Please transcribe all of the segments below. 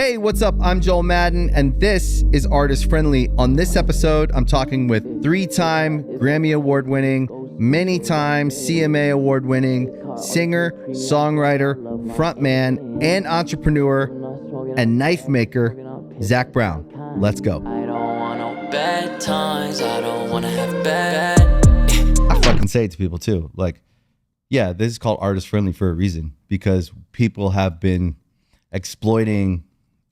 Hey, what's up? I'm Joel Madden, and this is Artist Friendly. On this episode, I'm talking with 3-time Grammy Award-winning, many-time CMA Award-winning singer, songwriter, frontman, and entrepreneur, and knife maker, Zac Brown. Let's go. I don't want no bad times. I don't want to have bad. I fucking say it to people too. Like, yeah, this is called Artist Friendly for a reason, because people have been exploiting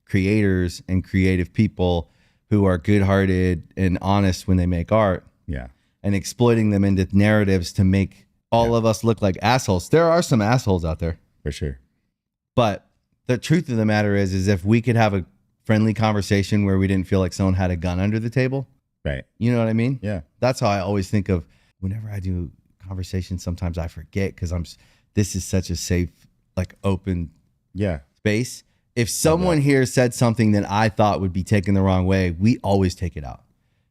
creators and creative people who are good-hearted and honest when they make art. Yeah. And exploiting them into narratives to make all of us look like assholes. There are some assholes out there. For sure. But the truth of the matter is if we could have a friendly conversation where we didn't feel like someone had a gun under the table. Right. You know what I mean? Yeah. That's how I always think of whenever I do conversations. Sometimes I forget because this is such a safe, like open space. If someone here said something that I thought would be taken the wrong way, we always take it out.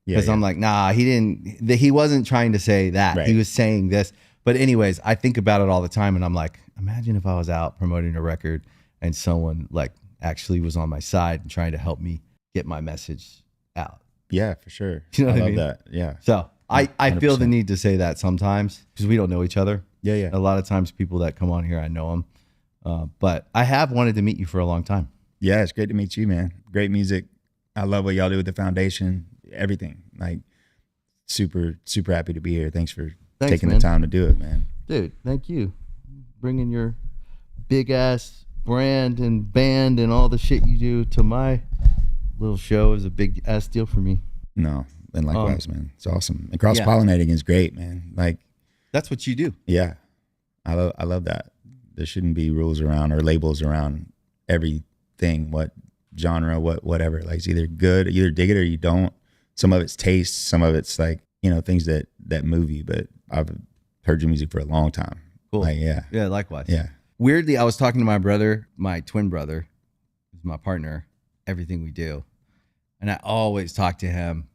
Because I'm like, nah, he wasn't trying to say that. Right. He was saying this. But anyways, I think about it all the time and I'm like, imagine if I was out promoting a record and someone like actually was on my side and trying to help me get my message out. Yeah, for sure. You know what I love mean? that. Yeah. So I feel the 100%. need to say that sometimes because we don't know each other. Yeah. A lot of times people that come on here, I know them. But I have wanted to meet you for a long time. Yeah, it's great to meet you, man. Great music. I love what y'all do with the foundation. Everything. Like super, super happy to be here. Thanks for taking man. the time to do it, man. Dude, thank you. Bringing your big ass brand and band and all the shit you do to my little show is a big ass deal for me. No, and likewise, man. It's awesome. And cross-pollinating is great, man. Like that's what you do. Yeah. I love that. There shouldn't be rules around or labels around everything, what genre, whatever. Like it's either good, you either dig it or you don't. Some of it's taste, some of it's like, things that move you. But I've heard your music for a long time. Cool. Like, yeah. Yeah, likewise. Yeah. Weirdly, I was talking to my brother, my twin brother, who's my partner, everything we do. And I always talk to him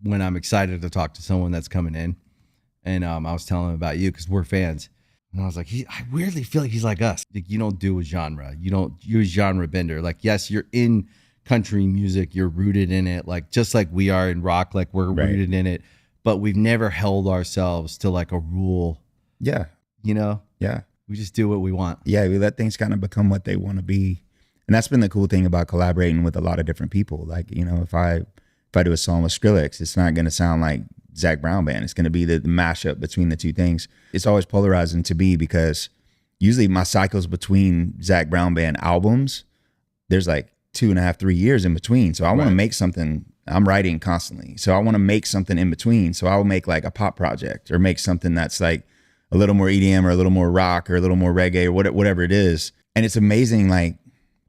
when I'm excited to talk to someone that's coming in. And I was telling him about you because we're fans. And I was like, I weirdly feel like he's like us. Like you don't do a genre. You're a genre bender. Like, yes, you're in country music. You're rooted in it. Like, just like we are in rock, like we're rooted in it. But we've never held ourselves to like a rule. Yeah. Yeah. We just do what we want. Yeah. We let things kind of become what they want to be. And that's been the cool thing about collaborating with a lot of different people. Like, if I do a song with Skrillex, it's not going to sound like Zac Brown Band. It's going to be the mashup between the two things. It's always polarizing to me because usually my cycles between Zac Brown Band albums, there's like 2.5, 3 years in between. So I want to make something. I'm writing constantly. So I want to make something in between. So I'll make like a pop project or make something that's like a little more EDM or a little more rock or a little more reggae or whatever it is. And it's amazing. Like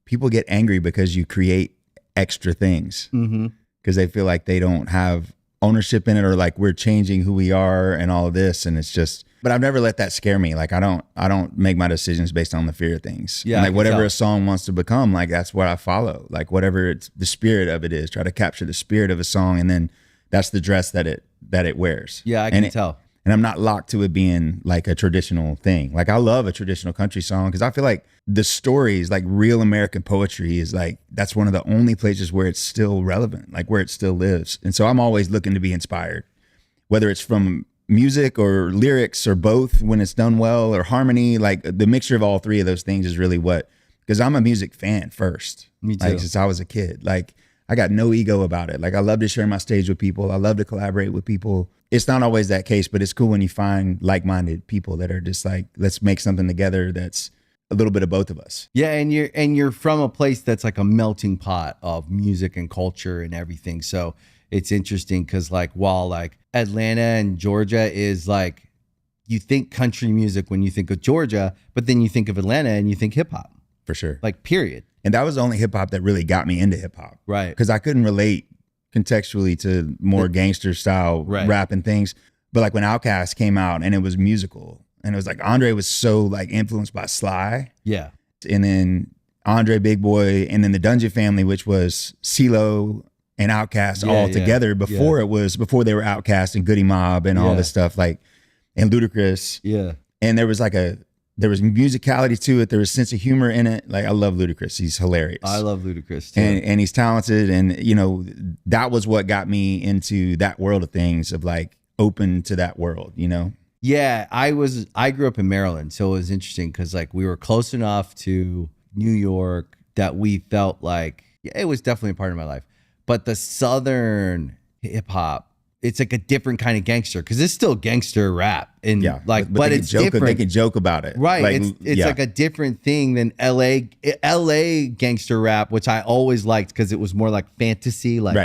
people get angry because you create extra things because they feel like they don't have ownership in it or like we're changing who we are and all of this. And it's just, but I've never let that scare me. Like I don't make my decisions based on the fear of things. Yeah. And like whatever a song wants to become, like that's what I follow. Like whatever it's the spirit of it is, try to capture the spirit of a song. And then that's the dress that it wears. Yeah, I can tell. And I'm not locked to it being like a traditional thing. Like I love a traditional country song because I feel like the stories, like real American poetry is like, that's one of the only places where it's still relevant, like where it still lives. And so I'm always looking to be inspired, whether it's from music or lyrics or both when it's done well or harmony, like the mixture of all three of those things is really because I'm a music fan first. Me too. Like since I was a kid, like I got no ego about it. Like I love to share my stage with people. I love to collaborate with people. It's not always that case, but it's cool when you find like-minded people that are just like, let's make something together that's a little bit of both of us. Yeah, and you're from a place that's like a melting pot of music and culture and everything. So it's interesting because like while like Atlanta and Georgia is like, you think country music when you think of Georgia, but then you think of Atlanta and you think hip hop. For sure. Like period. And that was the only hip hop that really got me into hip hop. Right. Because I couldn't relate contextually to more gangster style rap and things. But like when Outkast came out and it was musical and it was like Andre was so like influenced by Sly. Yeah. And then Andre Big Boy and then the Dungeon Family, which was CeeLo and Outkast all together before they were Outkast and Goody Mob and all this stuff like and Ludacris. Yeah. And there was like there was musicality to it. There was sense of humor in it. Like I love Ludacris. He's hilarious. I love Ludacris too. And he's talented. And you know, that was what got me into that world of things, of like open to that world, you know? Yeah, I grew up in Maryland, so it was interesting because like we were close enough to New York that we felt like, yeah, it was definitely a part of my life. But the Southern hip hop, it's like a different kind of gangster, because it's still gangster rap, and like, but it's different. They can joke about it, right? Like, it's like a different thing than LA gangster rap, which I always liked because it was more like fantasy, like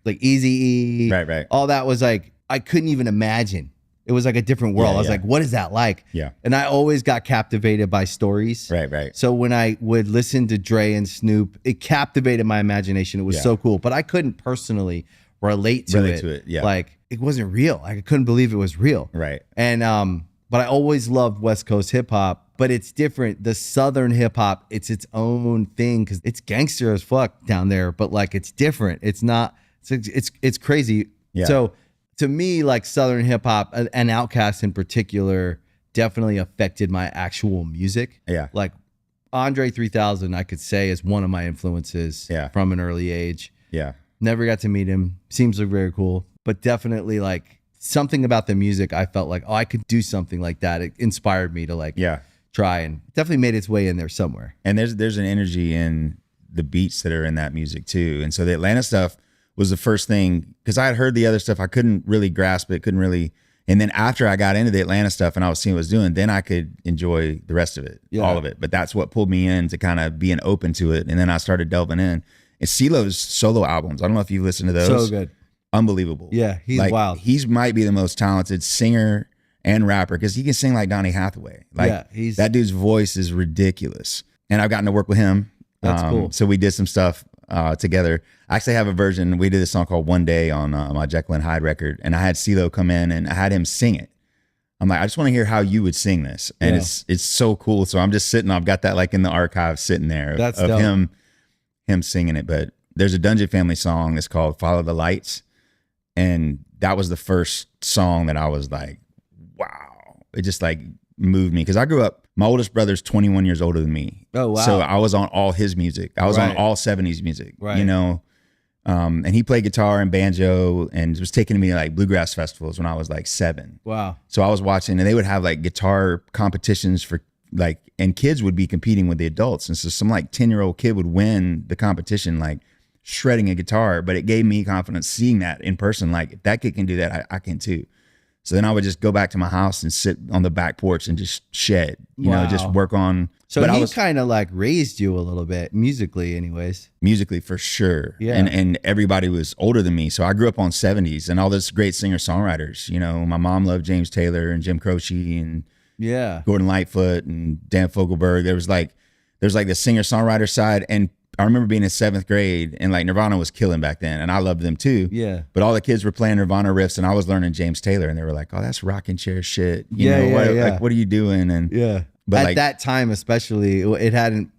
like Eazy-E, right. All that was like I couldn't even imagine. It was like a different world. I was like, what is that like? Yeah. And I always got captivated by stories. Right. So when I would listen to Dre and Snoop, it captivated my imagination. It was so cool, but I couldn't personally relate to it. Yeah. Like it wasn't real. I couldn't believe it was real. Right. And but I always loved West Coast hip hop, but it's different. The Southern hip hop, it's its own thing because it's gangster as fuck down there, but like it's different. It's not. It's crazy. Yeah. So to me, like Southern hip hop and Outkast in particular definitely affected my actual music. Yeah. Like Andre 3000, I could say is one of my influences from an early age. Yeah. Never got to meet him. Seems like very cool, but definitely like something about the music. I felt like, oh, I could do something like that. It inspired me to like try, and definitely made its way in there somewhere. And there's an energy in the beats that are in that music too. And so the Atlanta stuff was the first thing, because I had heard the other stuff. I couldn't really grasp it, and then after I got into the Atlanta stuff and I was seeing what it was doing, then I could enjoy the rest of it, all of it. But that's what pulled me in to kind of being open to it. And then I started delving in. And CeeLo's solo albums, I don't know if you've listened to those. So good. Unbelievable. Yeah, he's like, wild. He might be the most talented singer and rapper, because he can sing like Donny Hathaway. Like that dude's voice is ridiculous. And I've gotten to work with him. That's cool. So we did some stuff together. I actually have a version. We did this song called One Day on my Jekyll and Hyde record, and I had CeeLo come in and I had him sing it. I'm like, I just want to hear how you would sing this. And it's so cool. So I'm just sitting, I've got that like in the archive sitting there of dope. him singing it. But there's a Dungeon Family song that's called Follow the Lights. And that was the first song that I was like, wow. It just like moved me. Cause I grew up, my oldest brother's 21 years older than me. Oh, wow. So I was on all his music. I was on all 70s music, you know? And he played guitar and banjo and was taking me to like bluegrass festivals when I was like 7. Wow. So I was watching, and they would have like guitar competitions for like, and kids would be competing with the adults. And so some like 10-year-old kid would win the competition, like shredding a guitar. But it gave me confidence seeing that in person. Like, if that kid can do that, I can too. So then I would just go back to my house and sit on the back porch and just shed, you know, just work on. So but he kind of like raised you a little bit musically anyways. Musically for sure. Yeah. And everybody was older than me. So I grew up on 70s and all this great singer-songwriters. You know, my mom loved James Taylor and Jim Croce and Gordon Lightfoot and Dan Fogelberg. There's like the singer-songwriter side. And I remember being in 7th grade and like Nirvana was killing back then, and I loved them too. Yeah. But all the kids were playing Nirvana riffs and I was learning James Taylor, and they were like, "Oh, that's rocking chair shit. You know, like, what are you doing?" And but at like, that time especially, it hadn't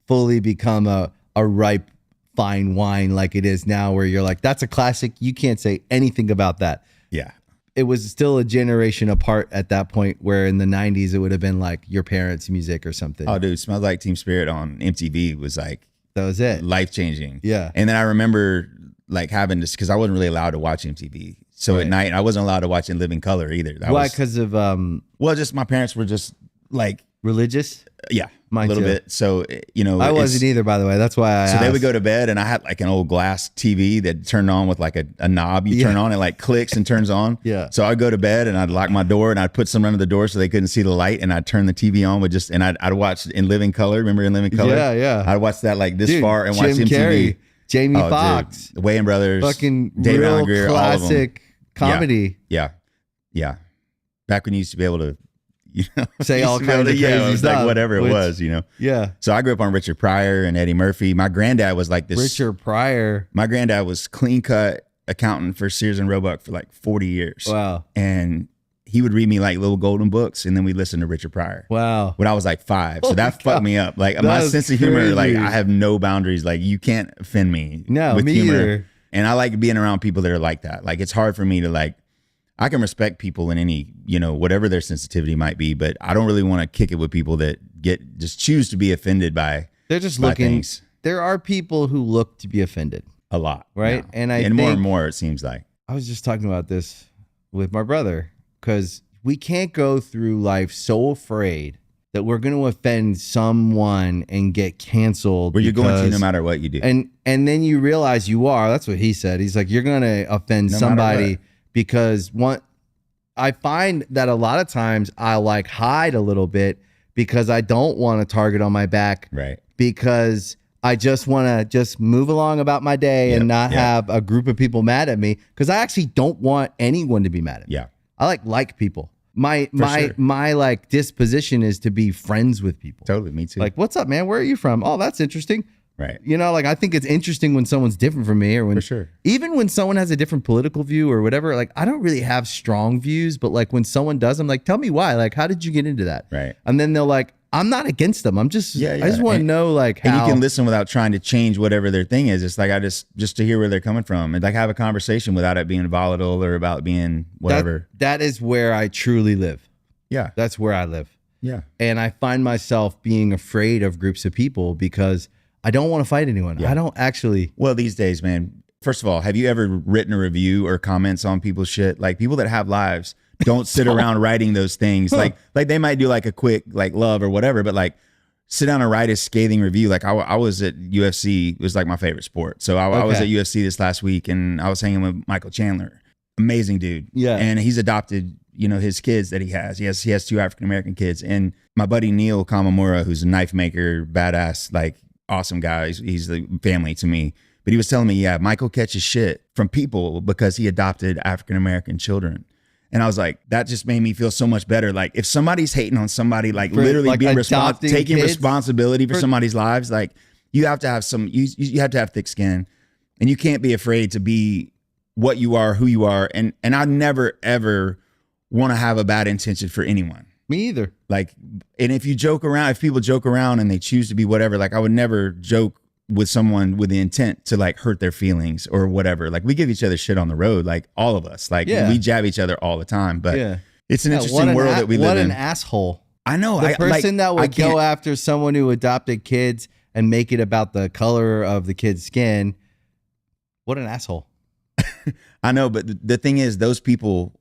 fully become a ripe fine wine like it is now, where you're like, that's a classic. You can't say anything about that. Yeah. It was still a generation apart at that point, where in the 90s it would have been like your parents' music or something. Oh, dude, Smells Like Teen Spirit on MTV was like, that was it. Life-changing. Yeah. And then I remember like having this, because I wasn't really allowed to watch MTV. So at night, I wasn't allowed to watch In Living Color either. Why? Because of well, just my parents were just like religious. Yeah, mine a little too. bit. So you know, I wasn't either, by the way. That's why I So asked. they would go to bed, and I had like an old glass TV that turned on with like a knob. You turn on, it like clicks and turns on. Yeah. So I'd go to bed and I'd lock my door and I'd put something under the door so they couldn't see the light, and I'd turn the TV on with and I'd watch In Living Color. Remember In Living Color? Yeah, yeah. I'd watch that like this far and watch Jim MTV. Carrey, Jamie Foxx, the Wayans Brothers, fucking David real Unger, classic comedy. Yeah. Back when you used to be able to, you know, Say all kinds of crazy it was stuff, like whatever it was, you know. Yeah. So I grew up on Richard Pryor and Eddie Murphy. My granddad was like this. Richard Pryor. My granddad was clean cut accountant for Sears and Roebuck for like 40 years. Wow. And he would read me like little golden books, and then we listened to Richard Pryor. Wow. When I was like 5. So that fucked me up. Like That my was sense of humor, crazy. like I have no boundaries. Like you can't offend me No, with me humor. either. And I like being around people that are like that. Like it's hard for me to like, I can respect people in any, whatever their sensitivity might be, but I don't really want to kick it with people that just choose to be offended by. They're just by looking. things. There are people who look to be offended. A lot, right? now. And more and more, it seems like. I was just talking about this with my brother because we can't go through life so afraid that we're going to offend someone and get canceled. Where you're going to no matter what you do. And then you realize you are. That's what he said. He's like, you're going to offend somebody because I find that a lot of times I like hide a little bit because I don't want a target on my back. Right. Because I just want to just move along about my day and not have a group of people mad at me because I actually don't want anyone to be mad at me. Yeah. I like people. My like disposition is to be friends with people. Totally, me too. Like, what's up, man? Where are you from? Oh, that's interesting. Right. Like I think it's interesting when someone's different from me, or when even when someone has a different political view or whatever. Like I don't really have strong views, but like when someone does, I'm like, tell me why. Like, how did you get into that? Right. And then they're like, I'm not against them. I'm just I just want to know like how. And you can listen without trying to change whatever their thing is. It's like I just to hear where they're coming from and like have a conversation without it being volatile or about being whatever. That is where I truly live. Yeah. That's where I live. Yeah. And I find myself being afraid of groups of people because I don't want to fight anyone. Yeah. I don't actually. Well, these days, man, first of all, have you ever written a review or comments on people's shit? Like people that have lives don't sit around writing those things. Like they might do like a quick like love or whatever, but like sit down and write a scathing review. Like I was at UFC. It was like my favorite sport. So I was at UFC this last week and I was hanging with Michael Chandler. Amazing dude. Yeah. And he's adopted, his kids that he has. He has 2 African-American kids. And my buddy Neil Kamamura, who's a knife maker, badass, like awesome guy. He's the family to me. But he was telling me, yeah, Michael catches shit from people because he adopted African-American children. And I was like, that just made me feel so much better. Like if somebody's hating on somebody, like literally like being taking responsibility for somebody's lives, like you have to have you have to have thick skin and you can't be afraid to be what you are, who you are. And I never, ever want to have a bad intention for anyone. Me either. Like, and if people joke around and they choose to be whatever, like I would never joke with someone with the intent to like hurt their feelings or whatever. Like we give each other shit on the road, like all of us, like we jab each other all the time, but it's an interesting world that we live in. What an asshole. I know. The person that would go after someone who adopted kids and make it about the color of the kid's skin. What an asshole. I know. But the thing is those people,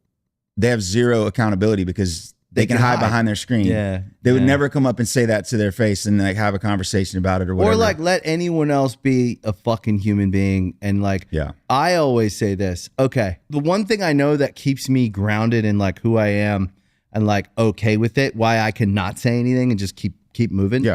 they have zero accountability because they can hide behind their screen. Yeah. They would never come up and say that to their face and like have a conversation about it or whatever. Or like let anyone else be a fucking human being. And like, I always say this. Okay. The one thing I know that keeps me grounded in like who I am and like okay with it, why I cannot say anything and just keep moving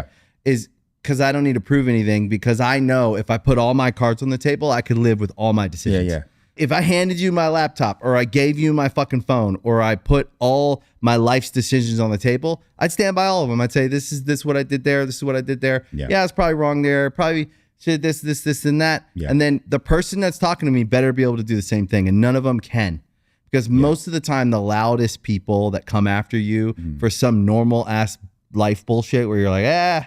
is because I don't need to prove anything because I know if I put all my cards on the table, I could live with all my decisions. Yeah. If I handed you my laptop or I gave you my fucking phone or I put all my life's decisions on the table, I'd stand by all of them. I'd say, this is what I did there. This is what I did there. Yeah, it's probably wrong there. Probably should this, and that. Yeah. And then the person that's talking to me better be able to do the same thing. And none of them can. Because most of the time, the loudest people that come after you for some normal ass life bullshit where you're like,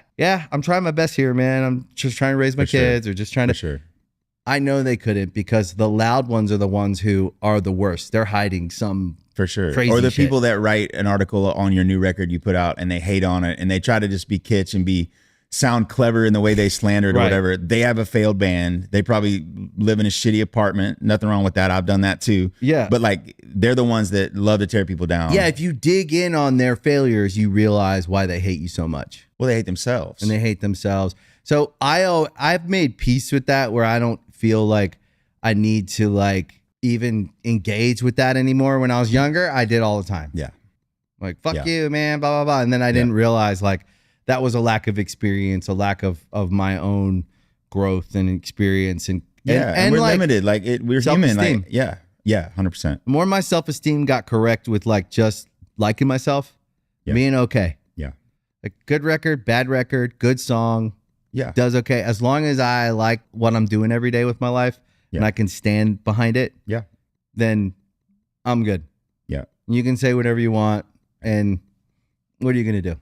I'm trying my best here, man. I'm just trying to raise my kids or just trying to. I know they couldn't because the loud ones are the ones who are the worst. They're hiding some crazy or the shit. people that write an article on your new record you put out and they hate on it and they try to just be kitsch and sound clever in the way they slander it or whatever. They have a failed band. They probably live in a shitty apartment. Nothing wrong with that. I've done that too. Yeah. But like they're the ones that love to tear people down. Yeah. If you dig in on their failures, you realize why they hate you so much. Well, they hate themselves. And they hate themselves. So I've made peace with that where I don't feel like I need to like even engage with that anymore. When I was younger, I did all the time. Yeah. Like, fuck you, man, blah, blah, blah. And then I didn't realize like that was a lack of experience, a lack of my own growth and experience. And we're like, limited. Like we're human. Like, yeah, 100%. More my self-esteem got correct with like just liking myself, being okay. Yeah. Like good record, bad record, good song. Yeah. Does okay. As long as I like what I'm doing every day with my life and I can stand behind it, then I'm good. Yeah. You can say whatever you want. And what are you going to do?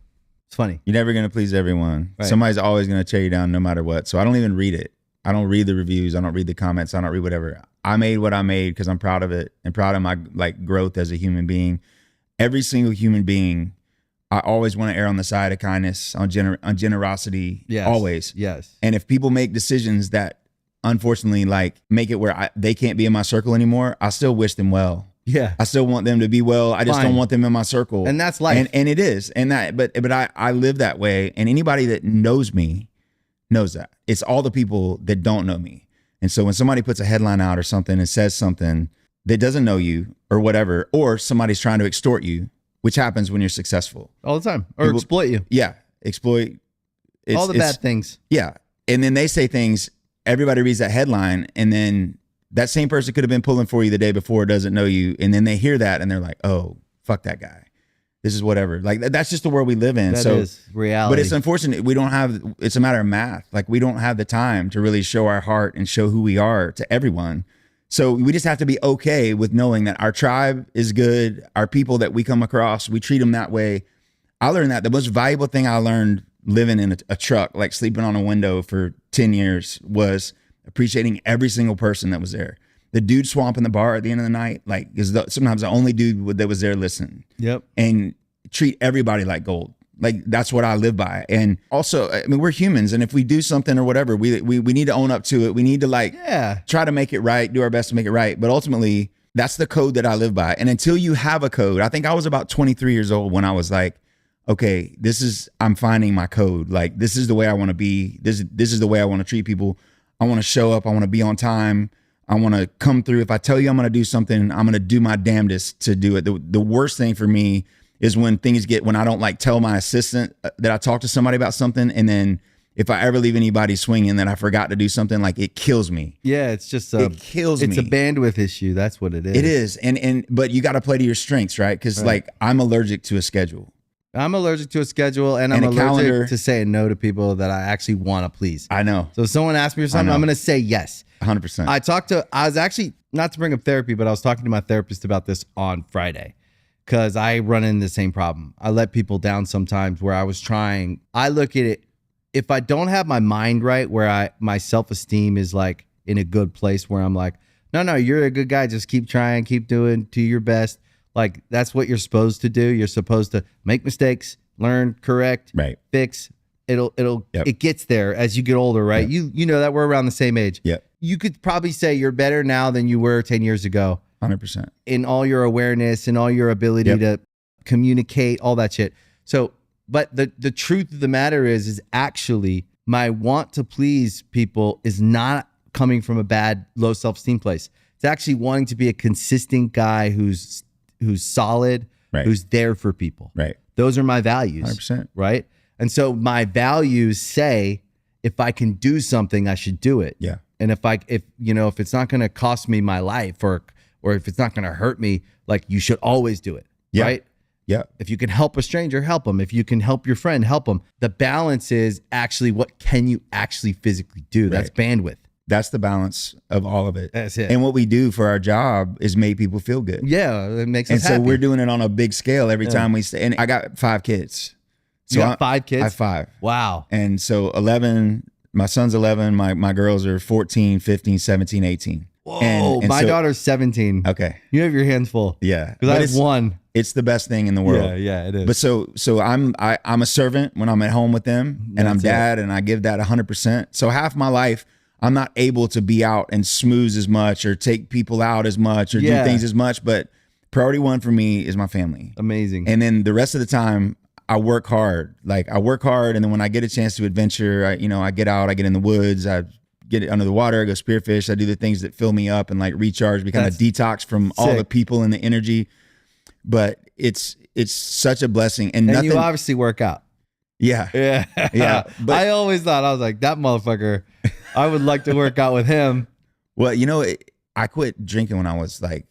It's funny. You're never going to please everyone. Right. Somebody's always going to tear you down no matter what. So I don't even read it. I don't read the reviews. I don't read the comments. I don't read whatever. I made what I made because I'm proud of it and proud of my like growth as a human being. Every single human being, I always want to err on the side of kindness, on generosity, Yes. always. Yes. And if people make decisions that unfortunately like make it where they can't be in my circle anymore, I still wish them well. Yeah. I still want them to be well. I just Fine. don't want them in my circle. And that's life. And it is. And that, but I live that way. And anybody that knows me knows that. It's all the people that don't know me. And so when somebody puts a headline out or something and says something that doesn't know you or whatever, or somebody's trying to extort you, which happens when you're successful. All the time. Or People- exploit you. Yeah. Exploit. All the bad things. Yeah. And then they say things, everybody reads that headline, and then that same person could have been pulling for you the day before, doesn't know you. And then they hear that and they're like, oh, fuck that guy. This is whatever. Like that's just the world we live in. That So is reality. but it's unfortunate. We don't have, it's a matter of math. Like we don't have the time to really show our heart and show who we are to everyone. So we just have to be okay with knowing that our tribe is good. Our people that we come across, we treat them that way. I learned that the most valuable thing I learned living in a truck, like sleeping on a window for 10 years, was appreciating every single person that was there. The dude swamping the bar at the end of the night, like is sometimes the only dude that was there listening. Yep. And treat everybody like gold. Like that's what I live by. And also, I mean, we're humans, and if we do something or whatever, we need to own up to it. We need to like try to make it right, do our best to make it right. But ultimately, that's the code that I live by. And until you have a code, I think I was about 23 years old when I was like, okay, I'm finding my code. Like this is the way I want to be. This is the way I want to treat people. I want to show up. I want to be on time. I want to come through. If I tell you I'm going to do something, I'm going to do my damnedest to do it. The worst thing for me is when I don't like tell my assistant that I talked to somebody about something. And then if I ever leave anybody swinging that I forgot to do something, like it kills me. Yeah. It's just it kills me. It's a bandwidth issue. That's what it is. It is. But you got to play to your strengths, right? Because like I'm allergic to a schedule. I'm allergic to a schedule, and I'm a allergic calendar. to saying no to people that I actually want to please. I know. So if someone asks me for something, know. I'm going to say yes. 100%. I was actually, not to bring up therapy, but I was talking to my therapist about this on Friday because I run into the same problem. I let people down sometimes where I look at it, if I don't have my mind right, where my self-esteem is like in a good place where I'm like, no, you're a good guy. Just keep trying, keep doing to your best. Like that's what you're supposed to do. You're supposed to make mistakes, learn, correct, fix. It gets there as you get older, right? Yep. You know that we're around the same age. Yep. You could probably say you're better now than you were 10 years ago. 100%. In all your awareness and all your ability to communicate, all that shit. So, but the truth of the matter is actually my want to please people is not coming from a bad, low self-esteem place. It's actually wanting to be a consistent guy who's solid, who's there for people. Right. Those are my values. 100%. Right. And so my values say, if I can do something, I should do it. Yeah. And if it's not going to cost me my life or if it's not going to hurt me, like you should always do it. Yeah. Right. Yeah. If you can help a stranger, help them. If you can help your friend, help them. The balance is actually what can you actually physically do? That's bandwidth. That's the balance of all of it. That's it. And what we do for our job is make people feel good. Yeah, it makes us happy. And so we're doing it on a big scale every time we stay. And I got 5 kids. So you got 5 kids? I have 5. Wow. And so 11, my son's 11, my girls are 14, 15, 17, 18. Whoa, and my so, daughter's 17. Okay. You have your hands full. Yeah. Because I have 1. It's the best thing in the world. Yeah, it is. But so I'm a servant when I'm at home with them, and I'm dad, and I give that 100%. So half my life, I'm not able to be out and smooze as much or take people out as much or do things as much. But priority 1 for me is my family. Amazing. And then the rest of the time, I work hard. Like I work hard, and then when I get a chance to adventure, I get out, I get in the woods, I get it under the water, I go spearfish, I do the things that fill me up and like recharge, me kind of detox from all the people and the energy. But it's such a blessing. And nothing, you obviously work out. Yeah. But I always thought, I was like, that motherfucker, I would like to work out with him. Well, I quit drinking when I was like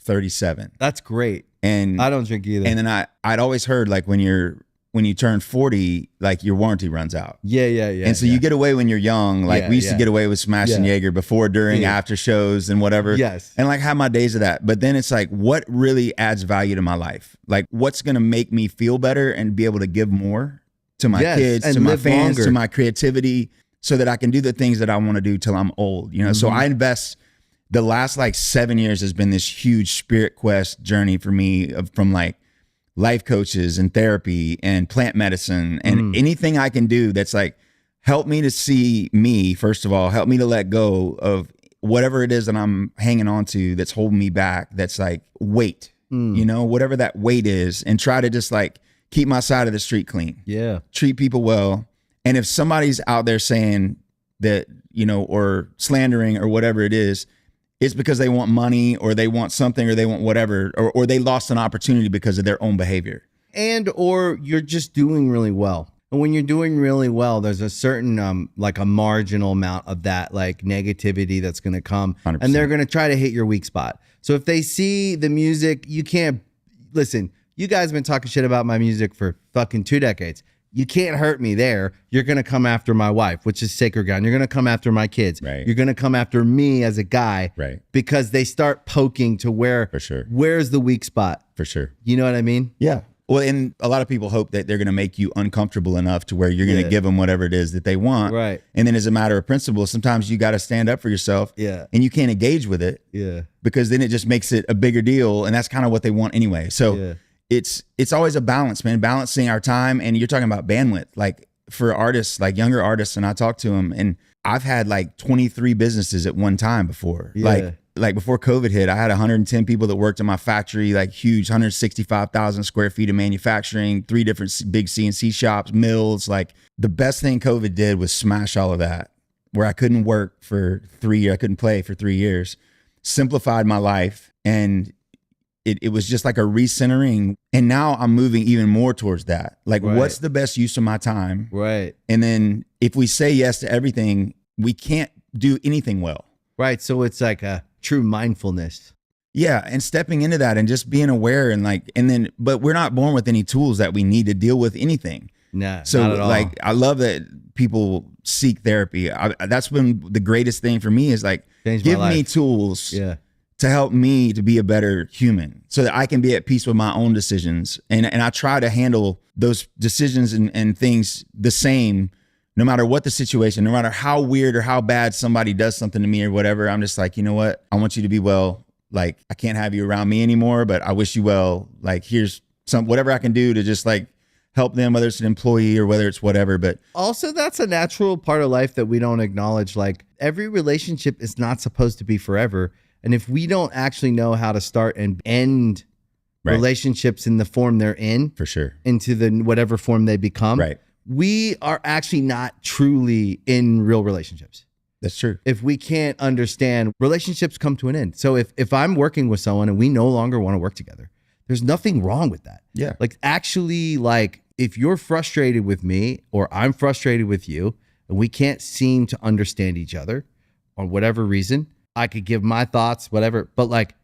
37. That's great. And I don't drink either. And then I'd always heard like when you turn 40, like your warranty runs out. Yeah. And so you get away when you're young. Like we used to get away with smashing Jaeger before, during, after shows and whatever. Yes. And like have my days of that. But then it's like, what really adds value to my life? Like what's going to make me feel better and be able to give more to my kids, to my fans, to my creativity, so that I can do the things that I want to do till I'm old. So I invest the last like 7 years has been this huge spirit quest journey for me from like life coaches and therapy and plant medicine and anything I can do that's like help me to see me, first of all, help me to let go of whatever it is that I'm hanging on to that's holding me back, that's like weight, whatever that weight is, and try to just like keep my side of the street clean. Yeah. Treat people well. And if somebody's out there saying that, or slandering or whatever it is, it's because they want money or they want something or they want whatever, or they lost an opportunity because of their own behavior. And or you're just doing really well. And when you're doing really well, there's a certain like a marginal amount of that like negativity that's going to come 100%. And they're going to try to hit your weak spot. So if they see the music, you can't listen. You guys have been talking shit about my music for fucking 2 decades. You can't hurt me there. You're going to come after my wife, which is sacred ground. You're going to come after my kids. Right. You're going to come after me as a guy. Right. Because they start poking to where, for sure, where's the weak spot? For sure. You know what I mean? Yeah. Well, and a lot of people hope that they're going to make you uncomfortable enough to where you're going to give them whatever it is that they want. Right. And then as a matter of principle, sometimes you got to stand up for yourself. Yeah. And you can't engage with it. Yeah. Because then it just makes it a bigger deal. And that's kind of what they want anyway. So it's always a balance, man, balancing our time. And you're talking about bandwidth, like for artists, like younger artists. And I talk to them, and I've had like 23 businesses at one time before. Yeah. Like before COVID hit, I had 110 people that worked in my factory, like huge 165,000 square feet of manufacturing, 3 different big CNC shops, mills. Like the best thing COVID did was smash all of that, where I couldn't work for 3 years. I couldn't play for 3 years, simplified my life. And it was just like a recentering. And now I'm moving even more towards that. Like, what's the best use of my time? Right. And then if we say yes to everything, we can't do anything well. Right. So it's like a true mindfulness. Yeah. And stepping into that and just being aware but we're not born with any tools that we need to deal with anything. Nah, so not at all. Like, I love that people seek therapy. That's been the greatest thing for me is like, give me tools to help me to be a better human so that I can be at peace with my own decisions. And I try to handle those decisions and things the same, no matter what the situation, no matter how weird or how bad somebody does something to me or whatever. I'm just like, you know what? I want you to be well. Like, I can't have you around me anymore, but I wish you well. Like, here's whatever I can do to just like help them, whether it's an employee or whether it's whatever. But also, that's a natural part of life that we don't acknowledge. Like, every relationship is not supposed to be forever. And if we don't actually know how to start and end relationships in the form they're in, for sure, into the whatever form they become, we are actually not truly in real relationships. That's true. If we can't understand, relationships come to an end. So if I'm working with someone and we no longer want to work together, there's nothing wrong with that. Yeah. Like, actually, like, if you're frustrated with me or I'm frustrated with you and we can't seem to understand each other for whatever reason, I could give my thoughts, whatever. But like,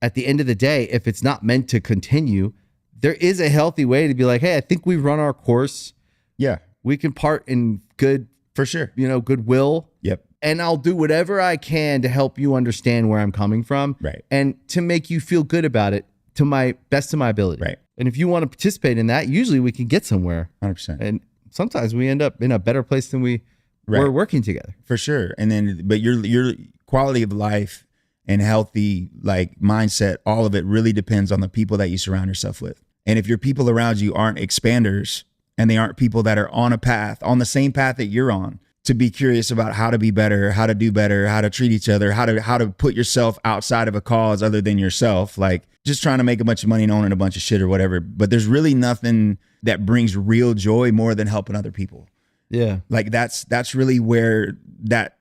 at the end of the day, if it's not meant to continue, there is a healthy way to be like, hey, I think we've run our course. Yeah. We can part in good, for sure, goodwill. Yep. And I'll do whatever I can to help you understand where I'm coming from. Right. And to make you feel good about it to my best of my ability. Right. And if you want to participate in that, usually we can get somewhere. 100%. And sometimes we end up in a better place than we were working together. For sure. And then, but your quality of life and healthy like mindset, all of it really depends on the people that you surround yourself with. And if your people around you aren't expanders and they aren't people that are on the same path that you're on, to be curious about how to be better, how to do better, how to treat each other, how to put yourself outside of a cause other than yourself, like just trying to make a bunch of money and owning a bunch of shit or whatever. But there's really nothing that brings real joy more than helping other people. Yeah. Like that's really where that.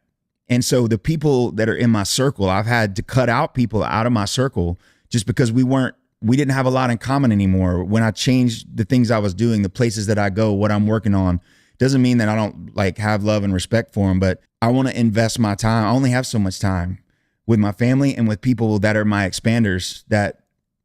And so the people that are in my circle, I've had to cut out people out of my circle just because we didn't have a lot in common anymore. When I changed the things I was doing, the places that I go, what I'm working on, doesn't mean that I don't like have love and respect for them, but I want to invest my time. I only have so much time with my family and with people that are my expanders, that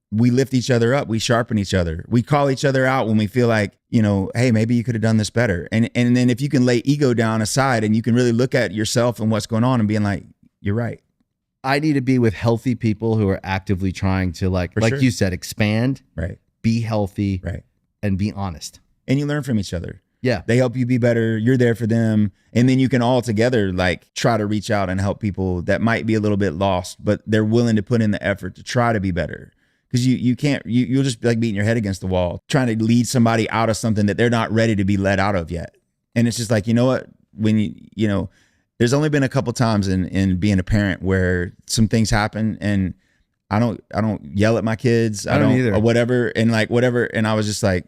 we lift each other up. We sharpen each other. We call each other out when we feel like, hey, maybe you could have done this better. And then if you can lay ego down aside and you can really look at yourself and what's going on and being like, you're right. I need to be with healthy people who are actively trying to like you said, expand, right, be healthy, right, and be honest. And you learn from each other. Yeah. They help you be better. You're there for them. And then you can all together like try to reach out and help people that might be a little bit lost, but they're willing to put in the effort to try to be better. Because you'll just be like beating your head against the wall, trying to lead somebody out of something that they're not ready to be led out of yet. And it's just like, you know what, when you know, there's only been a couple times in being a parent where some things happen and I don't yell at my kids. I don't either. Or whatever. And like, whatever. And I was just like,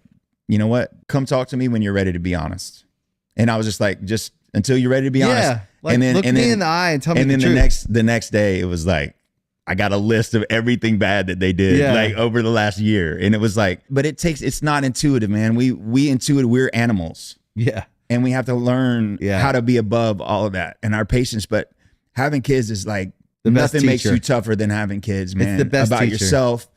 you know what, come talk to me when you're ready to be honest. And I was just like, just until you're ready to be honest. Like, and then look me in the eye and tell me the truth. And then the next day it was like, I got a list of everything bad that they did like over the last year. And it was like, but it's not intuitive, man. We're animals. Yeah. And we have to learn how to be above all of that and our patience. But having kids is like, nothing makes you tougher than having kids, man. It's the best about teacher. Yourself,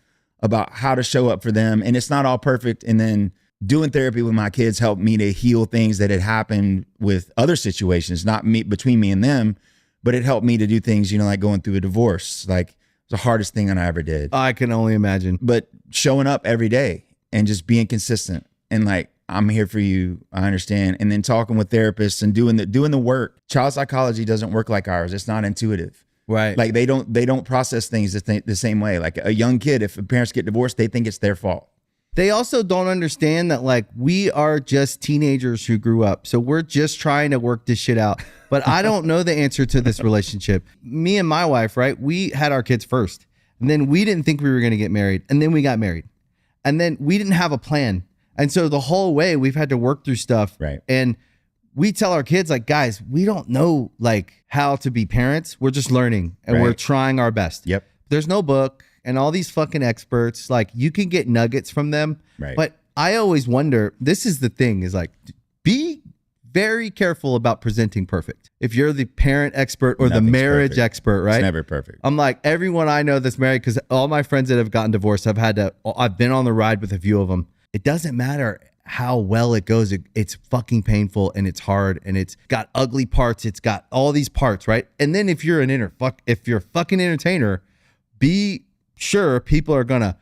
about how to show up for them. And it's not all perfect. And then doing therapy with my kids helped me to heal things that had happened with other situations, not me, between me and them, but it helped me to do things, you know, like going through a divorce. Like, the hardest thing I ever did. I can only imagine. But showing up every day and just being consistent and like, I'm here for you. I understand. And then talking with therapists and doing the work. Child psychology doesn't work like ours. It's not intuitive. Right. Like they don't process things the same way. Like a young kid, if parents get divorced, they think it's their fault. They also don't understand that like we are just teenagers who grew up. So we're just trying to work this shit out. But I don't know the answer to this relationship. Me and my wife, right? We had our kids first. And then we didn't think we were going to get married. And then we got married. And then we didn't have a plan. And so the whole way we've had to work through stuff. Right. And we tell our kids like, guys, we don't know like how to be parents. We're just learning and we're trying our best. Yep. There's no book. And all these fucking experts, like you can get nuggets from them. Right. But I always wonder, this is the thing is like, be very careful about presenting perfect. If you're the parent expert or the marriage expert, right? It's never perfect. I'm like, everyone I know that's married, because all my friends that have gotten divorced, I've been on the ride with a few of them. It doesn't matter how well it goes. It's fucking painful and it's hard and it's got ugly parts. It's got all these parts, right? And then if you're if you're a fucking entertainer, be sure people are gonna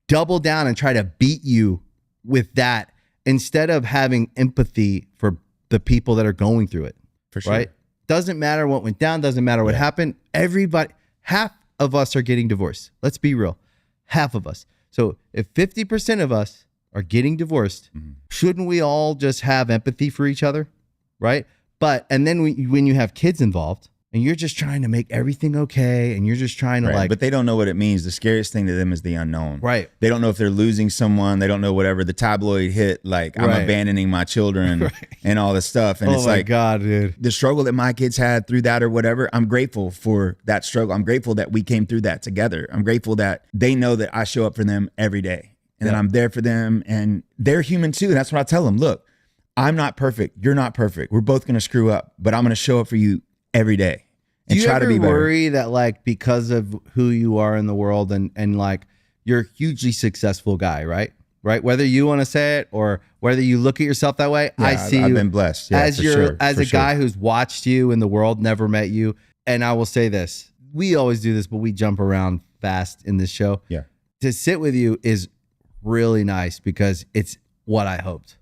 double down and try to beat you with that instead of having empathy for the people that are going through it. For sure. Right? Doesn't matter what went down, doesn't matter what happened. Half of us are getting divorced. Let's be real. Half of us. So if 50% of us are getting divorced, shouldn't we all just have empathy for each other? Right? And then when you have kids involved, and you're just trying to make everything okay, and you're just trying to but they don't know what it means. The scariest thing to them is the unknown. Right. They don't know if they're losing someone. They don't know whatever the tabloid hit, like I'm abandoning my children and all this stuff. And it's like, God, dude. The struggle that my kids had through that or whatever, I'm grateful for that struggle. I'm grateful that we came through that together. I'm grateful that they know that I show up for them every day and that I'm there for them, and they're human too. And that's what I tell them. Look, I'm not perfect. You're not perfect. We're both going to screw up, but I'm going to show up for you every day. Do you ever worry that like because of who you are in the world and like you're a hugely successful guy, right? Whether you want to say it or whether you look at yourself that way, I see I've been blessed. as a guy who's watched you in the world, never met you. And I will say this, we always do this, but we jump around fast in this show. Yeah. To sit with you is really nice because it's what I hoped.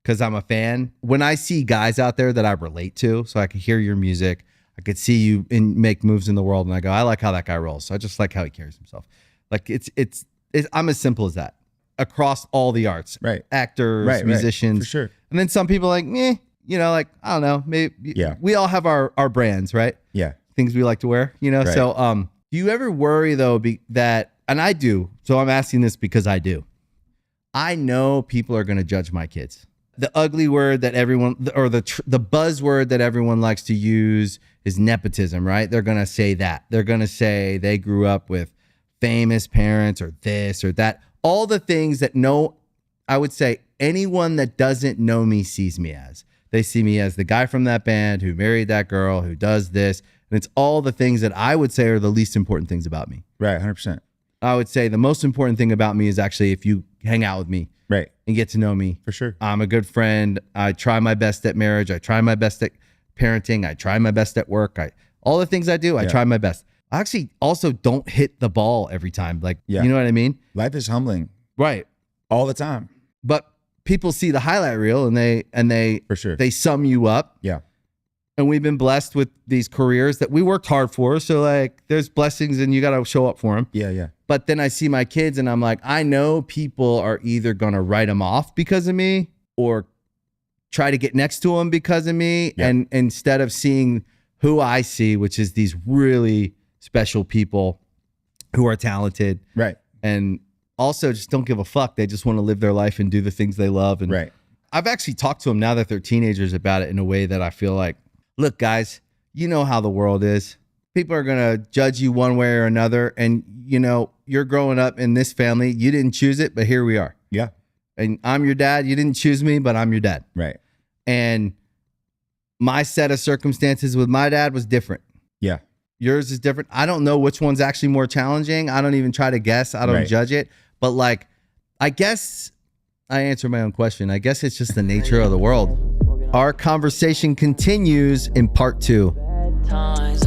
Because I'm a fan. When I see guys out there that I relate to, so I can hear your music, I could see you make moves in the world, and I go, I like how that guy rolls. So I just like how he carries himself. Like it's I'm as simple as that across all the arts, right? Actors, musicians, for sure. And then some people like, you know, like I don't know, maybe. Yeah. We all have our brands, right? Yeah. Things we like to wear, you know. Right. So do you ever worry though that, and I do. So I'm asking this because I do. I know people are going to judge my kids. The ugly word that everyone, or the buzzword that everyone likes to use is nepotism, right? They're going to say that. They're going to say they grew up with famous parents or this or that. All the things that I would say anyone that doesn't know me sees me as. They see me as the guy from that band who married that girl, who does this. And it's all the things that I would say are the least important things about me. Right, 100%. I would say the most important thing about me is actually if you hang out with me. Right. And get to know me. For sure. I'm a good friend. I try my best at marriage. I try my best at parenting. I try my best at work. All the things I do, I try my best. I actually also don't hit the ball every time. Like, you know what I mean? Life is humbling. Right. All the time. But people see the highlight reel and they For sure. they sum you up. Yeah. And we've been blessed with these careers that we worked hard for. So like there's blessings and you got to show up for them. Yeah. Yeah. But then I see my kids and I'm like, I know people are either going to write them off because of me or try to get next to them because of me. Yeah. And instead of seeing who I see, which is these really special people who are talented. Right. And also just don't give a fuck. They just want to live their life and do the things they love. And Right. I've actually talked to them now that they're teenagers about it in a way that I feel like, look, guys, you know how the world is. People are going to judge you one way or another. And, you know, you're growing up in this family. You didn't choose it, but here we are. Yeah. And I'm your dad. You didn't choose me, but I'm your dad. Right. And my set of circumstances with my dad was different. Yeah. Yours is different. I don't know which one's actually more challenging. I don't even try to guess. I don't Right. judge it. But like, I guess I answer my own question. I guess it's just the nature of the world. Our conversation continues in part 2. Bad times,